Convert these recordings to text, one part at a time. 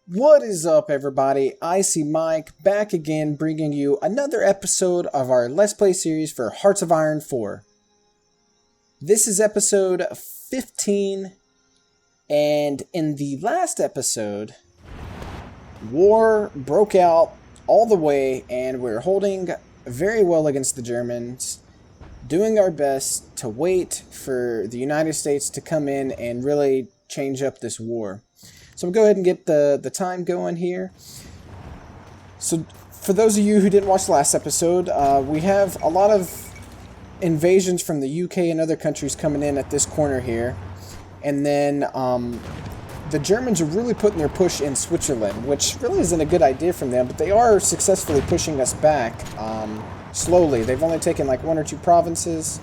What is up, everybody? Icyymike back again, bringing you another episode of our Let's Play series for Hearts of Iron 4. This is episode 15, and in the last episode, war broke out all the way, and we're holding very well against the Germans, doing our best to wait for the United States to come in and really change up this war. So we'll go ahead and get the time going here. So for those of you who didn't watch the last episode, we have a lot of invasions from the UK and other countries coming in at this corner here. And then the Germans are really putting their push in Switzerland, which really isn't a good idea from them, but they are successfully pushing us back slowly. They've only taken like one or two provinces,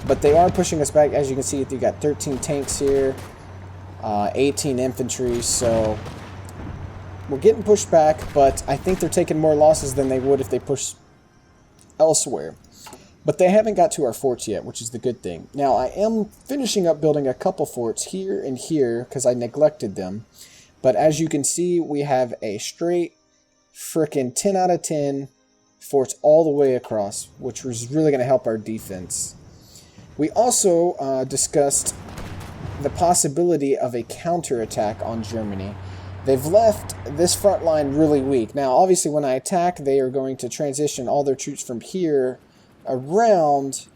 but they are pushing us back. As you can see, you got 13 tanks here. 18 infantry, so we're getting pushed back, but I think they're taking more losses than they would if they pushed elsewhere. But they haven't got to our forts yet, which is the good thing. Now, I am finishing up building a couple forts here and here because I neglected them. But as you can see, we have a straight frickin' 10 out of 10 forts all the way across, which was really going to help our defense. We also discussed the possibility of a counterattack on Germany. They've left this front line really weak. Now, obviously, when I attack, they are going to transition all their troops from here around.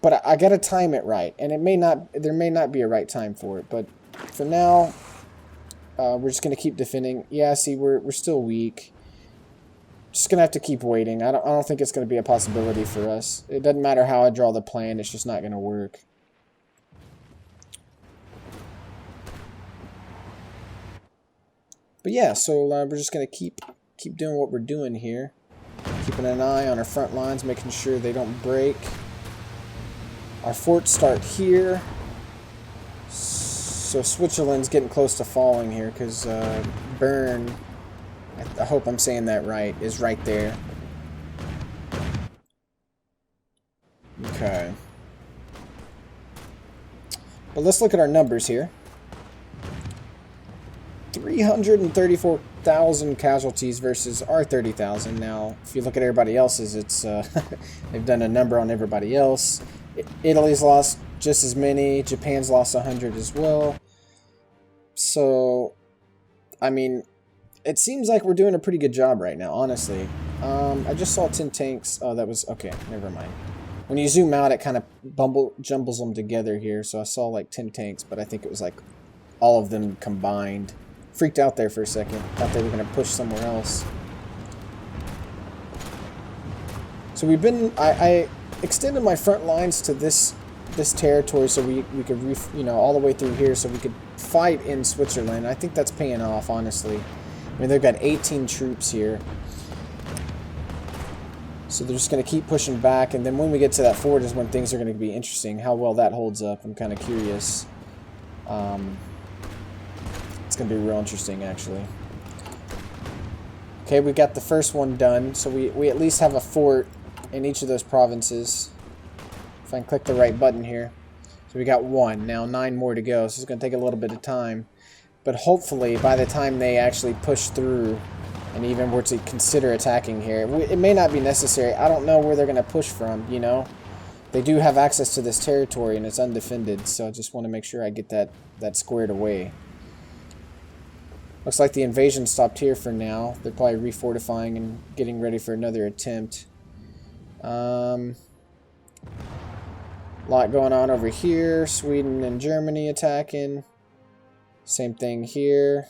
But I gotta time it right, and there may not be a right time for it. But for now, we're just gonna keep defending. Yeah, see, we're still weak. Just gonna have to keep waiting. I don't think it's gonna be a possibility for us. It doesn't matter how I draw the plan; it's just not gonna work. But yeah, so we're just going to keep doing what we're doing here. Keeping an eye on our front lines, making sure they don't break. Our forts start here. So Switzerland's getting close to falling here because Bern, I hope I'm saying that right, is right there. Okay. But let's look at our numbers here. 334,000 casualties versus our 30,000. Now, if you look at everybody else's, it's they've done a number on everybody else. Italy's lost just as many. Japan's lost 100 as well. So, I mean, it seems like we're doing a pretty good job right now, honestly. I just saw 10 tanks. Oh, that was... Okay, never mind. When you zoom out, it kind of jumbles them together here. So I saw like 10 tanks, but I think it was like all of them combined. Freaked out there for a second. Thought they were going to push somewhere else. So we've been... I extended my front lines to this territory so we could, all the way through here so we could fight in Switzerland. I think that's paying off, honestly. I mean, they've got 18 troops here. So they're just going to keep pushing back, and then when we get to that fort is when things are going to be interesting. How well that holds up, I'm kind of curious. It's going to be real interesting, actually. Okay, we got the first one done, so we at least have a fort in each of those provinces. If I can click the right button here. So we got one, now 9 more to go, so it's going to take a little bit of time. But hopefully, by the time they actually push through, and even were to consider attacking here, it may not be necessary. I don't know where they're going to push from, you know? They do have access to this territory, and it's undefended, so I just want to make sure I get that squared away. Looks like the invasion stopped here for now. They're probably refortifying and getting ready for another attempt. Lot going on over here. Sweden and Germany attacking. Same thing here.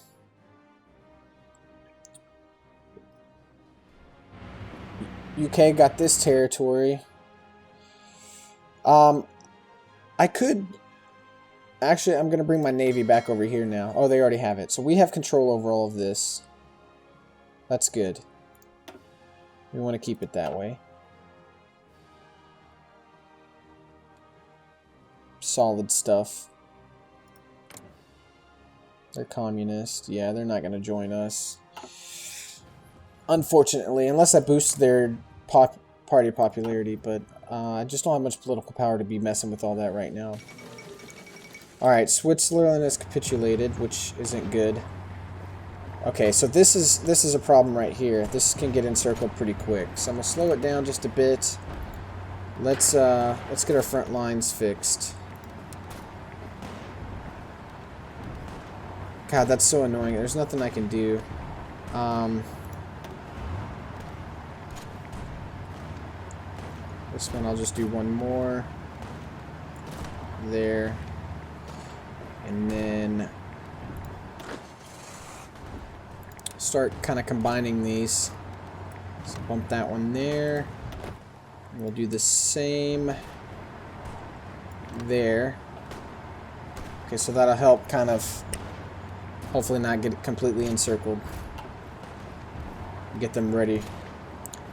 UK got this territory. I could... Actually, I'm going to bring my navy back over here now. Oh, they already have it. So we have control over all of this. That's good. We want to keep it that way. Solid stuff. They're communist. Yeah, they're not going to join us. Unfortunately, unless that boosts their party popularity. But I just don't have much political power to be messing with all that right now. Alright, Switzerland has capitulated, which isn't good. Okay, so this is a problem right here. This can get encircled pretty quick. So I'm gonna slow it down just a bit. Let's get our front lines fixed. God, that's so annoying. There's nothing I can do. This one I'll just do one more. There. And then start kind of combining these. So bump that one there. And we'll do the same there. Okay, so that'll help kind of hopefully not get completely encircled. Get them ready.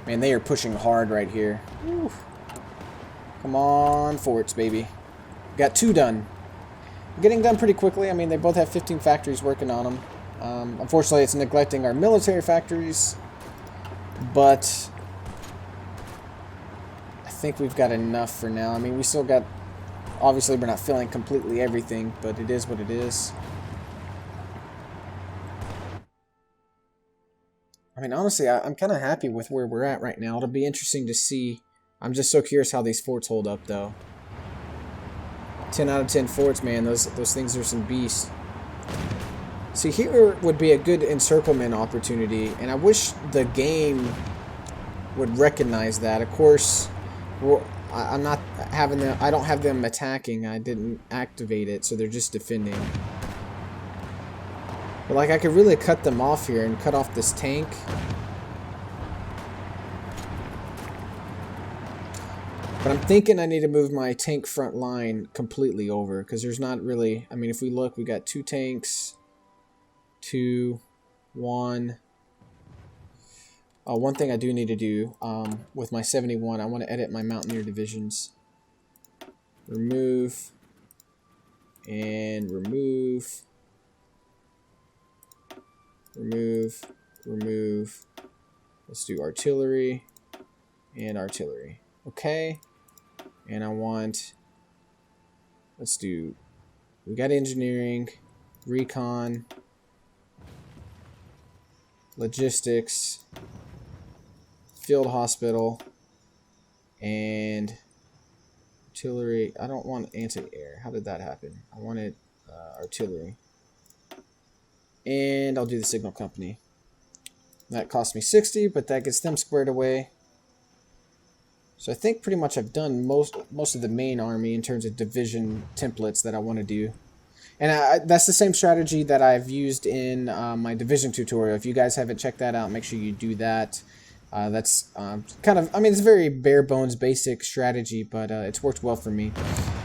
Man, they are pushing hard right here. Woo. Come on, forts, baby. Got 2 done. Getting done pretty quickly. I mean, they both have 15 factories working on them. Unfortunately, it's neglecting our military factories. But I think we've got enough for now. I mean, we still got... Obviously, we're not filling completely everything, but it is what it is. I mean, honestly, I'm kind of happy with where we're at right now. It'll be interesting to see. I'm just so curious how these forts hold up, though. 10 out of 10 forts, man. Those things are some beasts. See, here would be a good encirclement opportunity, and I wish the game would recognize that. Of course, I'm not having them. I don't have them attacking. I didn't activate it, so they're just defending. But like, I could really cut them off here and cut off this tank. But I'm thinking I need to move my tank front line completely over, because there's not really... I mean, if we look, we got 2 tanks. 2, 1. One thing I do need to do with my 71, I want to edit my Mountaineer divisions. Remove. And remove. Remove. Remove. Let's do artillery. And artillery. Okay. And I want... Let's do... We got engineering. Recon. Logistics. Field hospital. And... Artillery. I don't want anti-air. How did that happen? I wanted artillery. And I'll do the signal company. That cost me 60, but that gets them squared away. So I think pretty much I've done most of the main army in terms of division templates that I want to do. And that's the same strategy that I've used in my division tutorial. If you guys haven't checked that out, make sure you do that. That's kind of, I mean, it's a very bare bones basic strategy, but it's worked well for me.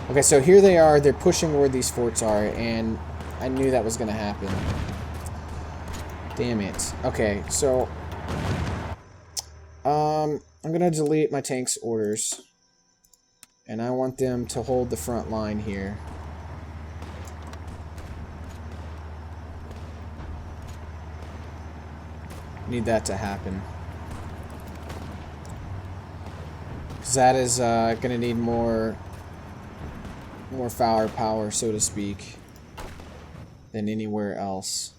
Okay, so here they are. They're pushing where these forts are, and I knew that was going to happen. Damn it. Okay, so I'm going to delete my tank's orders, and I want them to hold the front line here. Need that to happen. Because that is going to need more firepower, so to speak, than anywhere else.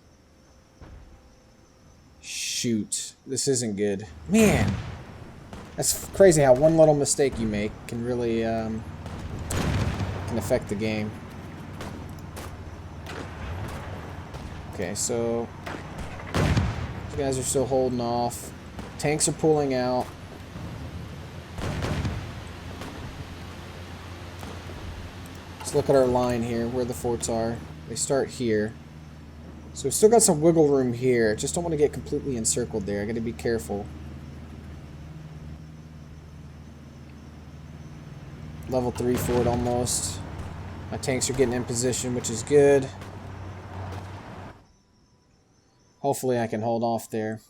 Shoot. This isn't good. Man! That's crazy how one little mistake you make can really can affect the game. Okay, so these guys are still holding off. Tanks are pulling out. Let's look at our line here, where the forts are. They start here. So we've still got some wiggle room here. Just don't want to get completely encircled there. I got to be careful. Level 3 fort almost. My tanks are getting in position, which is good. Hopefully I can hold off there.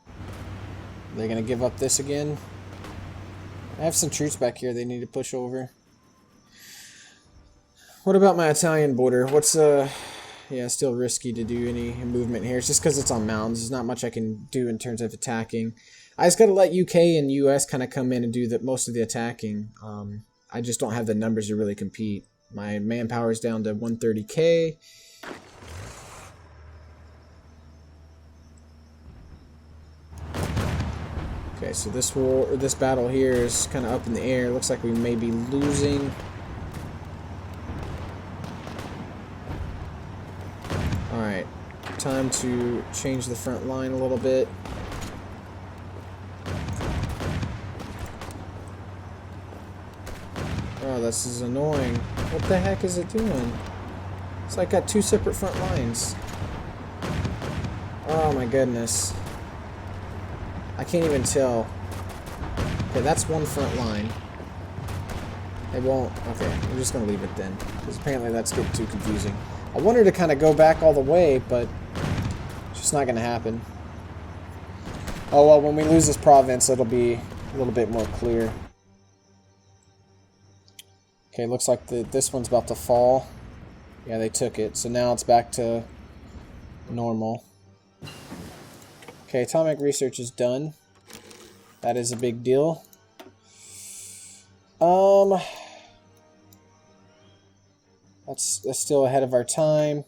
Are they going to give up this again? I have some troops back here they need to push over. What about my Italian border? What's yeah, still risky to do any movement here. It's just because it's on mountains. There's not much I can do in terms of attacking. I just gotta let UK and US kind of come in and do most of the attacking. I just don't have the numbers to really compete. My manpower is down to 130k. Okay, so this battle here is kind of up in the air. Looks like we may be losing. Alright, time to change the front line a little bit. Oh, this is annoying. What the heck is it doing? It's like got two separate front lines. Oh my goodness. I can't even tell. Okay, that's one front line. It won't. Okay, we're just going to leave it then. Because apparently that's getting too confusing. I wanted to kind of go back all the way, but it's just not going to happen. Oh well, when we lose this province, it'll be a little bit more clear. Okay, looks like this one's about to fall. Yeah, they took it. So now it's back to normal. Okay, atomic research is done. That is a big deal. That's still ahead of our time.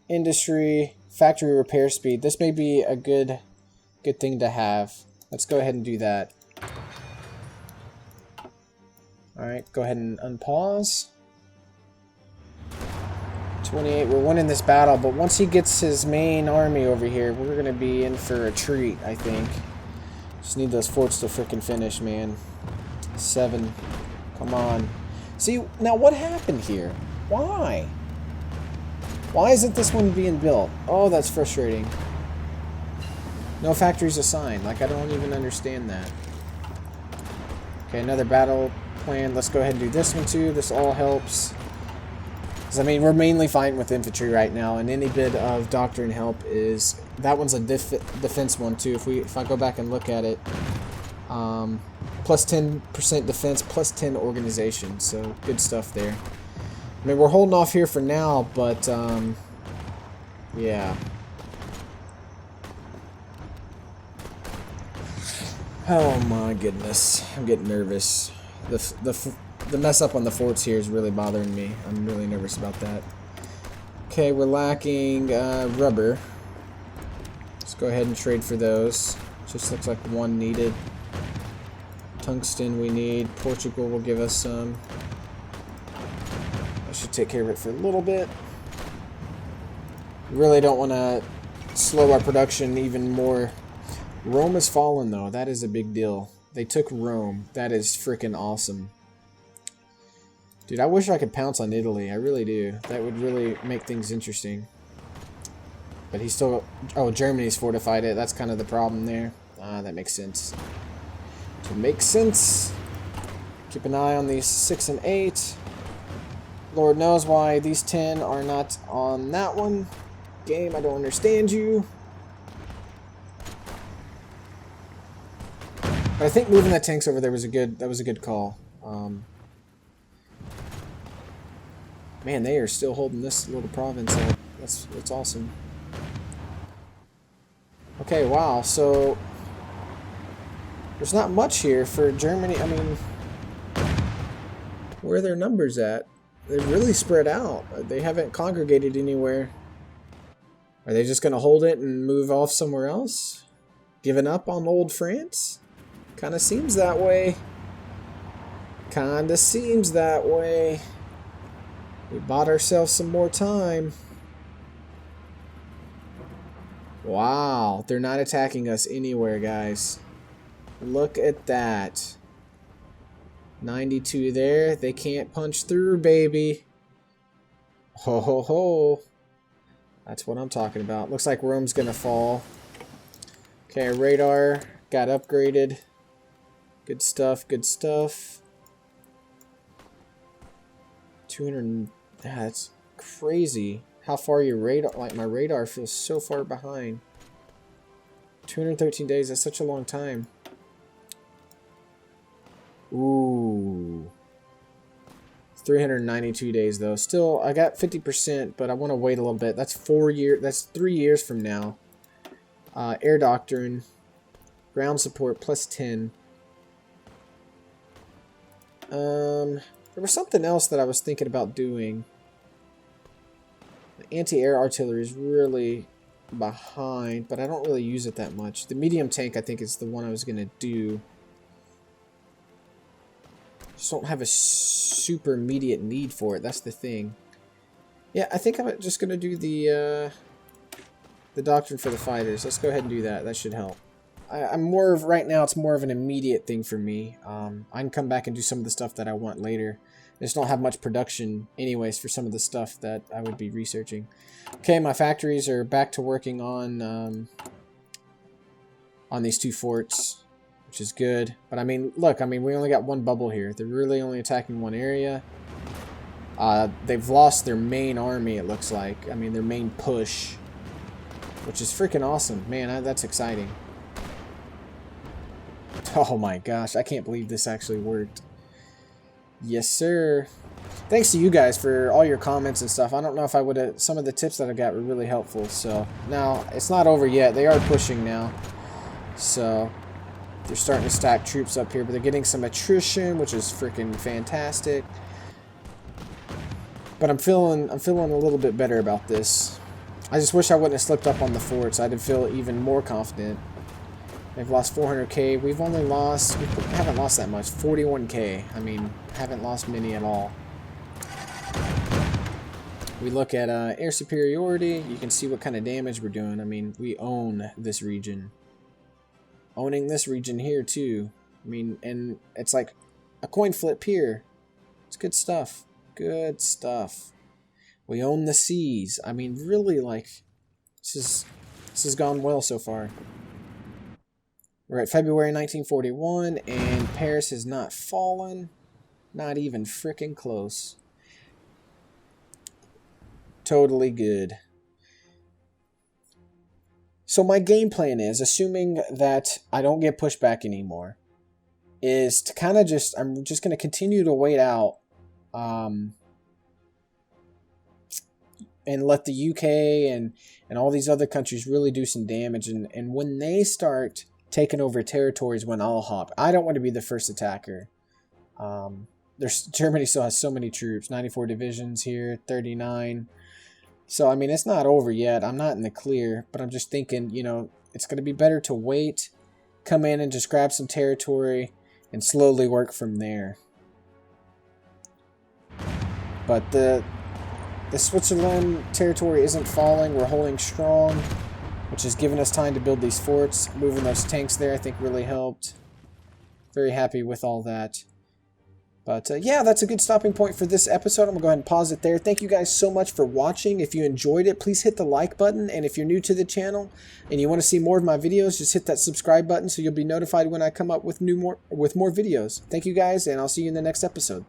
Industry, factory repair speed. This may be a good thing to have. Let's go ahead and do that. Alright, go ahead and unpause. 28, we're winning this battle, but once he gets his main army over here, we're going to be in for a treat, I think. Just need those forts to frickin' finish, man. 7. Come on. See, now what happened here? Why? Why isn't this one being built? Oh, that's frustrating. No factories assigned. Like, I don't even understand that. Okay, another battle plan. Let's go ahead and do this one too. This all helps. I mean, we're mainly fighting with infantry right now, and any bit of doctrine help is... That one's a defense one, too. If I go back and look at it, plus 10% defense, plus 10 organization, so good stuff there. I mean, we're holding off here for now, but, yeah. Oh my goodness, I'm getting nervous. The mess up on the forts here is really bothering me. I'm really nervous about that. Okay, we're lacking rubber. Let's go ahead and trade for those. Just looks like one needed. Tungsten we need. Portugal will give us some. I should take care of it for a little bit. Really don't want to slow our production even more. Rome has fallen though. That is a big deal. They took Rome. That is freaking awesome. Dude, I wish I could pounce on Italy. I really do. That would really make things interesting. But he's still... Oh, Germany's fortified it. That's kind of the problem there. Ah, that makes sense. It makes sense. Keep an eye on these 6 and 8. Lord knows why these 10 are not on that one. Game, I don't understand you. But I think moving the tanks over there was a good call. Man, they are still holding this little province up. That's awesome. Okay, wow. So there's not much here for Germany. I mean, where are their numbers at? They're really spread out. They haven't congregated anywhere. Are they just going to hold it and move off somewhere else? Giving up on old France? Kind of seems that way. Kinda seems that way. We bought ourselves some more time. Wow, they're not attacking us anywhere, guys. Look at that. 92 there. They can't punch through, baby. Ho ho ho. That's what I'm talking about. Looks like Rome's gonna fall. Okay, radar got upgraded. Good stuff, good stuff. 200. That's crazy. How far your radar, like my radar feels so far behind. 213 days, that's such a long time. Ooh. 392 days though. Still, I got 50%, but I want to wait a little bit. That's 4 years, that's 3 years from now. Air doctrine. Ground support plus 10. There was something else that I was thinking about doing. The anti-air artillery is really behind, but I don't really use it that much. The medium tank, I think, is the one I was going to do. Just don't have a super immediate need for it. That's the thing. Yeah, I think I'm just going to do the doctrine for the fighters. Let's go ahead and do that. That should help. I'm more of, right now, it's more of an immediate thing for me. I can come back and do some of the stuff that I want later. I just don't have much production anyways for some of the stuff that I would be researching. Okay, my factories are back to working on these 2 forts, which is good. But I mean, look, I mean, we only got 1 bubble here. They're really only attacking 1 area. They've lost their main army, it looks like. I mean, their main push, which is freaking awesome. Man, that's exciting. Oh my gosh, I can't believe this actually worked. Yes, sir. Thanks to you guys for all your comments and stuff. I don't know if I would have... Some of the tips that I got were really helpful. So, now, it's not over yet. They are pushing now. So, they're starting to stack troops up here. But they're getting some attrition, which is freaking fantastic. But I'm feeling a little bit better about this. I just wish I wouldn't have slipped up on the forts. I'd feel even more confident. They've lost 400k. We haven't lost that much. 41k. I mean, haven't lost many at all. We look at air superiority. You can see what kind of damage we're doing. I mean, we own this region. Owning this region here, too. I mean, and it's like a coin flip here. It's good stuff. Good stuff. We own the seas. I mean, really, like, this has gone well so far. We're at February 1941, and Paris has not fallen. Not even frickin' close. Totally good. So my game plan is, assuming that I don't get pushed back anymore, is to kind of just... I'm just going to continue to wait out and let the UK and all these other countries really do some damage. And when they start... taking over territories, when I'll hop. I don't want to be the first attacker. Germany still has so many troops. 94 divisions here, 39. So, I mean, it's not over yet. I'm not in the clear, but I'm just thinking, you know, it's going to be better to wait, come in and just grab some territory, and slowly work from there. But the Switzerland territory isn't falling. We're holding strong, which has given us time to build these forts. Moving those tanks there, I think, really helped. Very happy with all that. But, yeah, that's a good stopping point for this episode. I'm going to go ahead and pause it there. Thank you guys so much for watching. If you enjoyed it, please hit the like button. And if you're new to the channel and you want to see more of my videos, just hit that subscribe button so you'll be notified when I come up with more videos. Thank you guys, and I'll see you in the next episode.